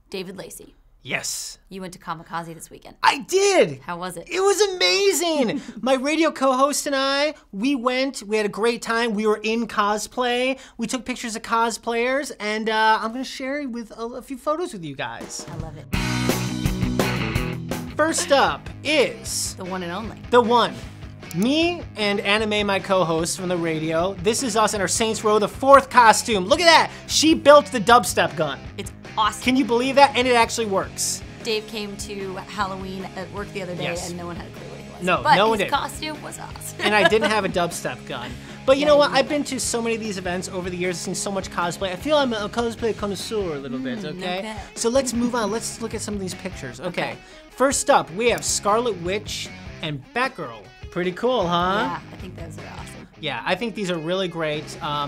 David Lacey, Yes. you went to Kamikaze this weekend. I did. How was it? It was amazing. My radio co-host and I, we had a great time. We were in cosplay. We took pictures of cosplayers, and I'm going to share with a few photos with you guys. I love it. First up is The one and only. the one. Me and Anime, my co-host from the radio. This is us in our Saints Row the 4th costume. Look at that. She built the dubstep gun. It's awesome. Can you believe that? And it actually works. Dave came to Halloween at work the other day, Yes. and no one had a clue what he was. No, but no one his did. costume was awesome. And I didn't have a dubstep gun. But you Yeah, know what? you I've did. been to so many of these events over the years. I've seen so much cosplay. I feel I'm a cosplay connoisseur a little bit, okay? okay. So let's move on. Let's look at some of these pictures. Okay. Okay. First up, we have Scarlet Witch and Batgirl. Pretty cool, huh? Yeah, I think those are awesome. Yeah, I think these are really great. I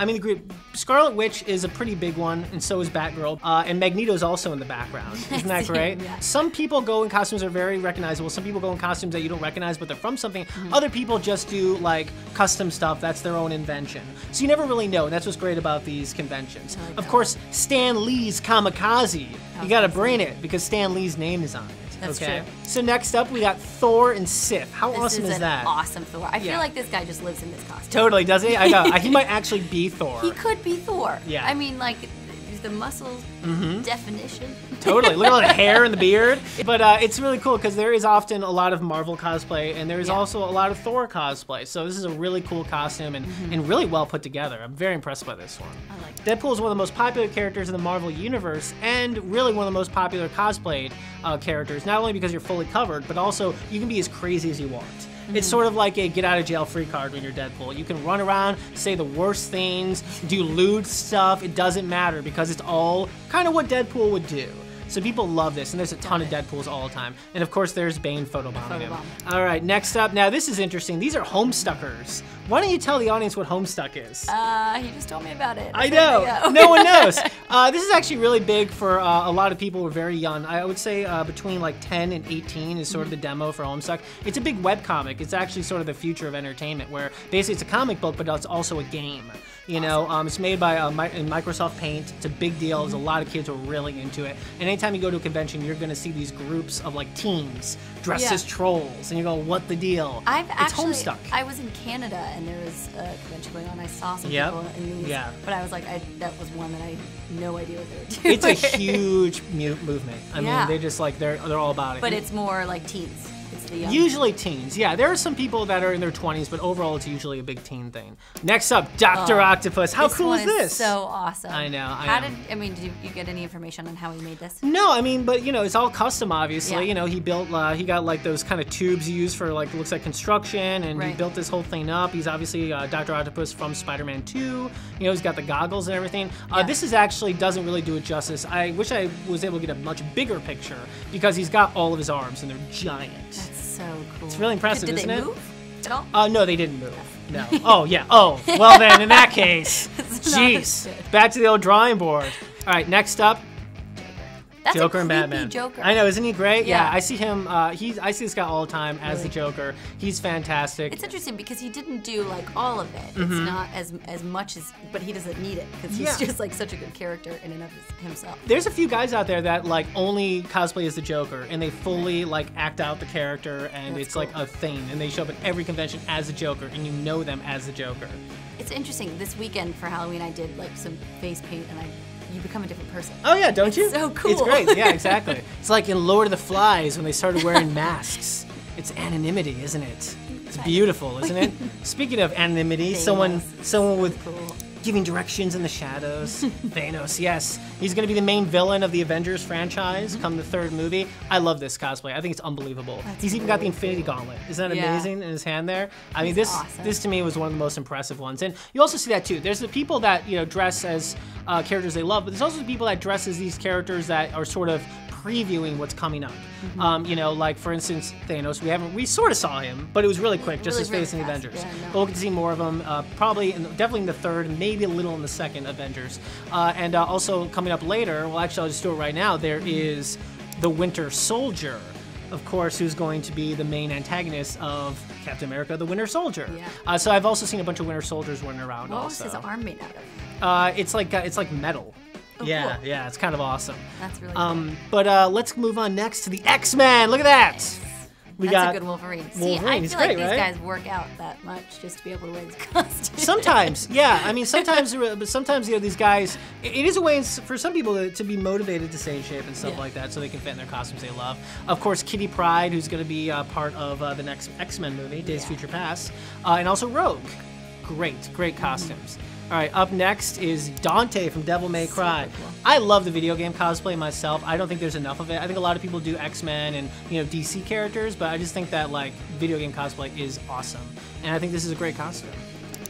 mean, the group Scarlet Witch is a pretty big one, and so is Batgirl. And Magneto's also in the background. Isn't that great? Yeah. Some people go in costumes that are very recognizable. Some people go in costumes that you don't recognize, but they're from something. Other people just do like custom stuff. That's their own invention. So you never really know. And that's what's great about these conventions. I like Of that. course, Stan Lee's Kamikaze. You gotta brain it because Stan Lee's name is on it. That's okay. true. So next up, we got Thor and Sif. How This awesome is is an that? awesome Thor. I Yeah. feel like this guy just lives in this costume. Totally, doesn't he? I know. He might actually be Thor. He could be Thor. Yeah. I mean, like, the muscle definition. Totally. Look at all the hair and the beard. But it's really cool because there is often a lot of Marvel cosplay and there is Yeah. also a lot of Thor cosplay. So this is a really cool costume and really well put together. I'm very impressed by this one. I like it. Deadpool is one of the most popular characters in the Marvel Universe and really one of the most popular cosplayed characters, not only because you're fully covered, but also you can be as crazy as you want. It's sort of like a get out of jail free card when you're Deadpool. You can run around, say the worst things, do lewd stuff. It doesn't matter because it's all kind of what Deadpool would do. So people love this, and there's a ton of Deadpools all the time. And of course, there's Bane photobombing him. All right, next up. Now this is interesting. These are Homestuckers. Why don't you tell the audience what Homestuck is? He just told me about it. I There know. you go. No one knows. This is actually really big for a lot of people who are very young. I would say between like 10 and 18 is sort of the demo for Homestuck. It's a big webcomic. It's actually sort of the future of entertainment where basically it's a comic book, but it's also a game. You know, it's made by in Microsoft Paint. It's a big deal. There's a lot of kids who are really into it. And anytime you go to a convention, you're going to see these groups of like teens dressed Yeah. as trolls. And you go, what the deal? I've it's actually, Homestuck. I was in Canada and there was a convention going on. I saw some Yep. people in these, Yeah. but I was like, that was one that I had no idea what they were doing. It's a huge movement. I Yeah. mean, they just like, they're all about it. But it's more like teens. It's the young. Usually teens, yeah. There are some people that are in their 20s, but overall it's usually a big teen thing. Next up, Dr. Octopus. How This cool one is this? So awesome. I know, Did you get any information on how he made this? No, I mean, but you know, it's all custom, obviously. Yeah. You know, he built, he got like those kind of tubes used for like, looks like construction, and he Right. built this whole thing up. He's obviously Dr. Octopus from Spider-Man 2. You know, he's got the goggles and everything. Yeah. This is actually doesn't really do it justice. I wish I was able to get a much bigger picture because he's got all of his arms and they're giant. That's so cool. It's really impressive, Did isn't they it? move at all? No, they didn't move. No. Oh, yeah. Oh, well then, in that case, It's not jeez. good. Back to the old drawing board. All right, next up, That's Joker a and creepy Batman. Joker. I know, isn't he great? Yeah. I see him. I see this guy all the time as the Really? Joker. He's fantastic. It's interesting because he didn't do like all of it. It's not as much as, but he doesn't need it because he's Mm-hmm. Yeah. just like such a good character in and of himself. There's a few guys out there that like only cosplay as the Joker and they fully like act out the character and That's it's like cool. a thing and they show up at every convention as the Joker and you know them as the Joker. It's interesting. This weekend for Halloween, I did like some face paint and you become a different person. Oh yeah, don't you? so cool. It's great. Yeah, exactly. It's like in Lord of the Flies when they started wearing masks. It's anonymity, isn't it? It's beautiful, isn't it? Speaking of anonymity, someone with Cool. giving directions in the shadows. Thanos, yes. He's going to be the main villain of the Avengers franchise come the third movie. I love this cosplay. I think it's unbelievable. He's even got the really Infinity Gauntlet. Isn't that Yeah. amazing in his hand there? I mean, He's this awesome. this to me was one of the most impressive ones. And you also see that too. There's the people that, you know, dress as characters they love, but there's also the people that dress as these characters that are sort of previewing what's coming up. You know, like for instance, Thanos. We sort of saw him, but it was really quick, just Really, his face in really the fast. Avengers. Yeah, no. But we'll get to see more of them, probably, definitely in the third, maybe a little in the second Avengers. And also coming up later, well, actually, I'll just do it right now. There is the Winter Soldier, of course, who's going to be the main antagonist of Captain America: The Winter Soldier. Yeah. So I've also seen a bunch of Winter Soldiers running around. What was also, his arm made out of? it's like metal. Yeah, cool. yeah, it's kind of awesome. That's really cool. But let's move on next to the X-Men. Look at that. That's got a good Wolverine. See, Wolverine. I He's feel like great, these right? guys work out that much just to be able to wear this costume. Sometimes, yeah. I mean, sometimes, but sometimes, these guys, it is a way for some people to be motivated to stay in shape and stuff like that, so they can fit in their costumes they love. Of course, Kitty Pryde, who's going to be part of the next X-Men movie, Days of Future Past, and also Rogue. Great costumes. All right, up next is Dante from Devil May Cry. Super cool. I love the video game cosplay myself. I don't think there's enough of it. I think a lot of people do X-Men and DC characters, but I just think that like video game cosplay is awesome, and I think this is a great costume.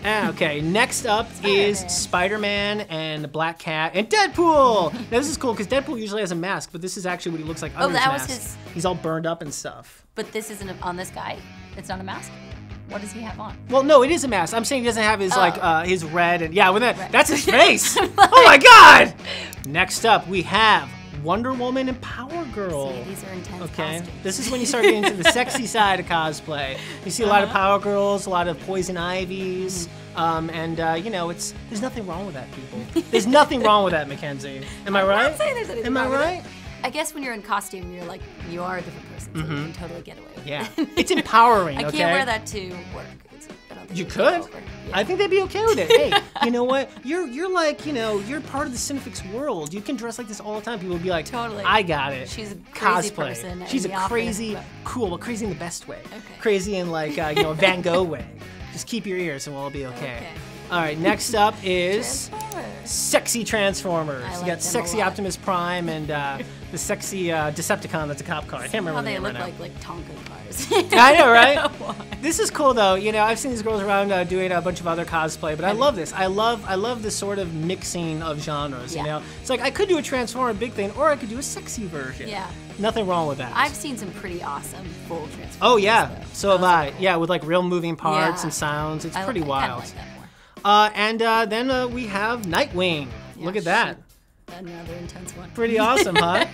Okay, next up is Spider-Man and the Black Cat and Deadpool. Now this is cool because Deadpool usually has a mask, but this is actually what he looks like under his that was mask. He's all burned up and stuff. But this isn't on this guy? It's not a mask? What does he have on? Well, no, it is a mask. I'm saying he doesn't have his his red and with that's his face. Like, oh my God! Next up, we have Wonder Woman and Power Girl. See, these are intense Okay, costumes. this is when you start getting into the sexy side of cosplay. You see a lot of Power Girls, a lot of Poison Ivies, and there's nothing wrong with that, people. There's nothing wrong with that, Mackenzie. Am I right? I'm not saying there's anything Am I wrong with right? it. I guess when you're in costume, you're like, you are a different person, so you can totally get away with Yeah, it. it's empowering. I Okay. can't wear that to work. I don't think You it would go could. over. I think they'd be okay with it. Hey, you know what? You're like, you're part of the Cinefix world. You can dress like this all the time. People would be like, Totally. I got it. She's a crazy Cosplay. person She's in a the office, crazy, but- cool, but crazy in the best way. Okay. Crazy in like, a Van Gogh way. Just keep your ears and we'll all be okay. Okay. All right, next up is Transformers. sexy Transformers. I You like got them sexy a lot. Optimus Prime and the sexy Decepticon that's a cop car. I can't remember How the they name look right now. like Tonka cars. I know, right? This is cool though. I've seen these girls around doing a bunch of other cosplay, but I love this. I love this sort of mixing of genres. Yeah. It's like I could do a Transformer big thing, or I could do a sexy version. Yeah. Nothing wrong with that. I've seen some pretty awesome full Transformers. Oh yeah, though. so have Those are I. cool. Yeah, with like real moving parts Yeah. and sounds. It's I pretty kinda wild. like that more. And then we have Nightwing. Yeah, Look at that. Another intense one. Pretty awesome, huh?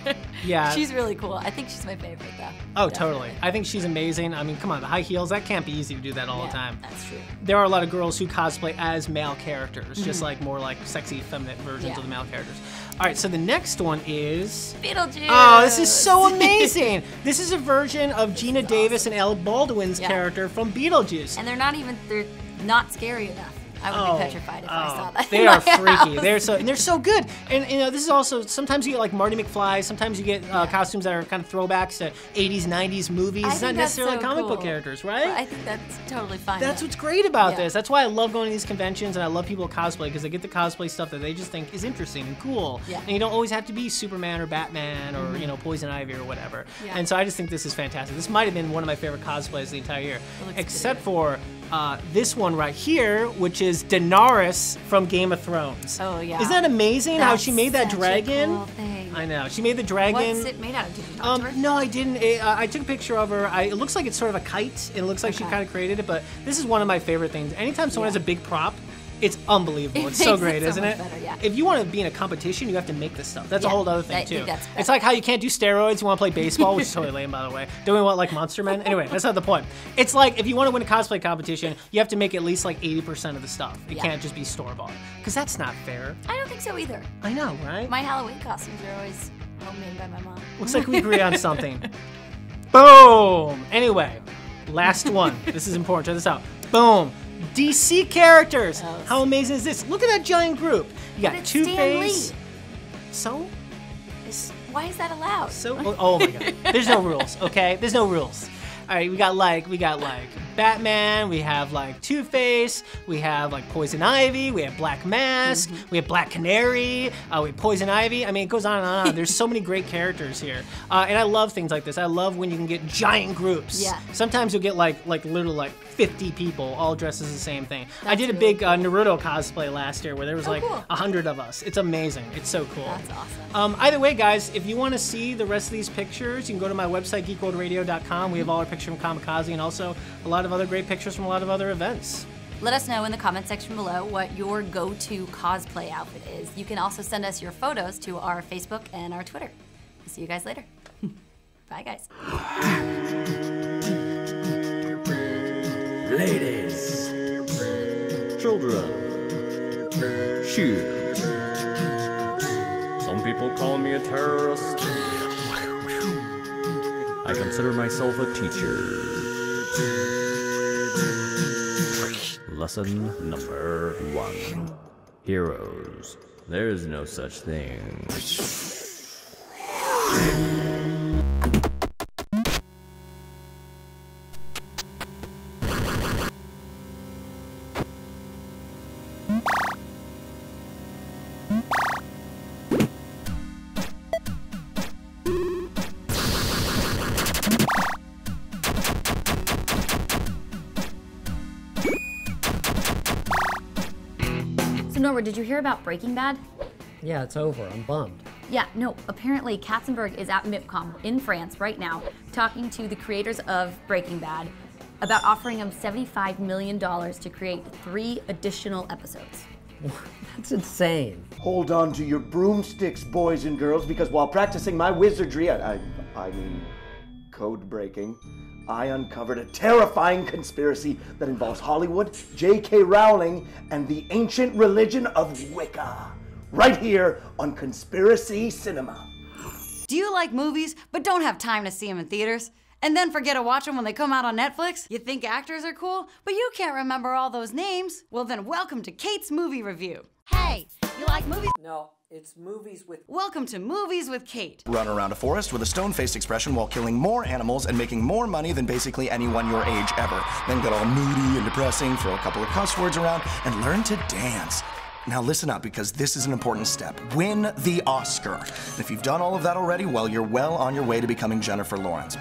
Yeah. She's really cool. I think she's my favorite, though. Oh, Definitely. totally. I think she's amazing. I mean, come on, the high heels, that can't be easy to do that all Yeah, the time. That's true. There are a lot of girls who cosplay as male characters, just like more like sexy, feminine versions Yeah. of the male characters. All right, so the next one is... Beetlejuice. Oh, this is so amazing! This is a version of Gina Davis and Elle Baldwin's Yeah. character from Beetlejuice. And they're not scary enough. I would be petrified if I saw that. They in are my freaky. house. They're so good. And this is also sometimes you get like Marty McFly. Sometimes you get costumes that are kind of throwbacks to 80s, 90s movies. I It's not think that's necessarily so comic book cool. characters, right? I think that's totally fine. That's though. what's great about Yeah. this. That's why I love going to these conventions and I love people who cosplay because they get the cosplay stuff that they just think is interesting and cool. Yeah. And you don't always have to be Superman or Batman or Poison Ivy or whatever. Yeah. And so I just think this is fantastic. This might have been one of my favorite cosplays the entire year, It looks except pretty for this one right here, which is Daenerys from Game of Thrones. Oh, yeah. Isn't that amazing how That's she made that such a dragon? cool thing. I know. She made the dragon. What's it made out of? Did you talk to her? No, I didn't. I took a picture of her. It looks like it's sort of a kite. It looks like she Okay. kind of created it, but this is one of my favorite things. Anytime someone Yeah. has a big prop, it's unbelievable. It It's so makes it great, so isn't much it? better, yeah. If you want to be in a competition, you have to make this stuff. That's a Yeah, whole other thing, I think too. that's It's better. like how you can't do steroids, you want to play baseball, which is totally lame, by the way. Don't we want like Monster Men? Anyway, that's not the point. It's like if you want to win a cosplay competition, you have to make at least like 80% of the stuff. It Yeah. can't just be store-bought. Because that's not fair. I don't think so either. I know, right? My Halloween costumes are always homemade by my mom. Looks like we agree on something. Boom! Anyway, last one. This is important. Check this out. Boom! DC characters! Oh, How amazing is this? Look at that giant group. You got But it's Stan Two-Face. Lee. So? Why is that allowed? Oh my god. There's no rules, okay? There's no rules. All right, we got like Batman, we have like Two-Face, we have like Poison Ivy, we have Black Mask, we have Black Canary, we have Poison Ivy. I mean, it goes on and on. There's so many great characters here. And I love things like this. I love when you can get giant groups. Yeah. Sometimes you'll get like literally like 50 people all dressed as the same thing. I That's did a really big Naruto cosplay last year where there was Oh, like cool. 100 of us. It's amazing. It's so cool. That's awesome. Either way, guys, if you want to see the rest of these pictures, you can go to my website, geekworldradio.com. We have all our pictures from Kamikaze and also a lot of other great pictures from a lot of other events. Let us know in the comment section below what your go-to cosplay outfit is. You can also send us your photos to our Facebook and our Twitter. See you guys later. Bye, guys. Ladies, children, shoes. people call me a terrorist. I consider myself a teacher. Lesson number 1. Heroes. There's no such thing. So Norma, did you hear about Breaking Bad? Yeah, it's over. I'm bummed. Yeah, no, apparently Katzenberg is at MIPCOM in France right now talking to the creators of Breaking Bad about offering them $75 million to create 3 additional episodes. That's insane. Hold on to your broomsticks, boys and girls, because while practicing my wizardry, I mean code breaking, I uncovered a terrifying conspiracy that involves Hollywood, J.K. Rowling, and the ancient religion of Wicca. Right here on Conspiracy Cinema. Do you like movies but don't have time to see them in theaters? And then forget to watch them when they come out on Netflix? You think actors are cool, but you can't remember all those names? Well then welcome to Kate's Movie Review. Hey, you like movies? No, it's movies with... Welcome to Movies with Kate. Run around a forest with a stone-faced expression while killing more animals and making more money than basically anyone your age ever. Then get all moody and depressing, throw a couple of cuss words around, and learn to dance. Now listen up, because this is an important step. Win the Oscar. And if you've done all of that already, well, you're well on your way to becoming Jennifer Lawrence.